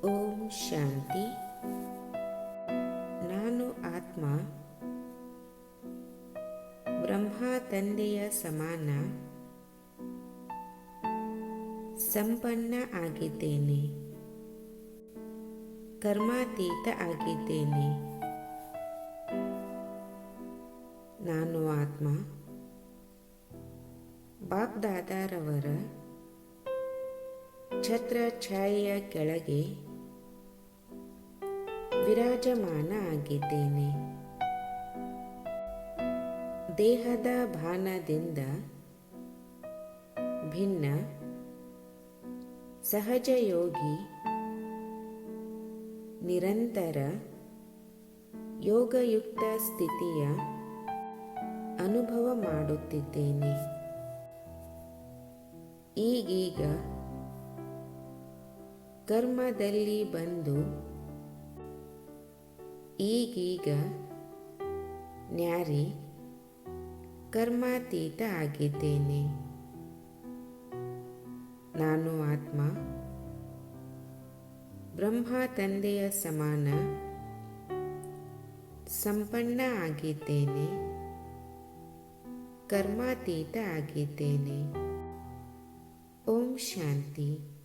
ಓಂ ಶಾಂತಿ. ನಾನು ಆತ್ಮ ಬ್ರಹ್ಮ ತಂದೆಯ ಸಮಾನ ಸಂಪನ್ನ ಆಗಿದ್ದೇನೆ. ಕರ್ಮಾತೀತ ಆಗಿದ್ದೇನೆ. ನಾನು ಆತ್ಮ ಬಾಪ್ದಾದಾರವರ ಛತ್ರ ಛಾಯೆಯ ಕೆಳಗೆ ವಿರಾಜಮಾನ ಆಗಿದ್ದೇನೆ. ದೇಹದ ಭಾನದಿಂದ ಭಿನ್ನ ಸಹಜ ಯೋಗಿ ನಿರಂತರ ಯೋಗಯುಕ್ತ ಸ್ಥಿತಿಯ ಅನುಭವ ಮಾಡುತ್ತಿದ್ದೇನೆ. ಈಗೀಗ ಕರ್ಮದಲ್ಲಿ ಬಂದು ಈಗೀಗ ನ್ಯಾರಿ ಕರ್ಮಾತೀತ ಆಗಿದ್ದೇನೆ. ನಾನು ಆತ್ಮ ಬ್ರಹ್ಮ ತಂದೆಯ ಸಮಾನ ಸಂಪನ್ನ ಆಗಿದ್ದೇನೆ. ಕರ್ಮಾತೀತ ಆಗಿದ್ದೇನೆ. ಓಂ ಶಾಂತಿ.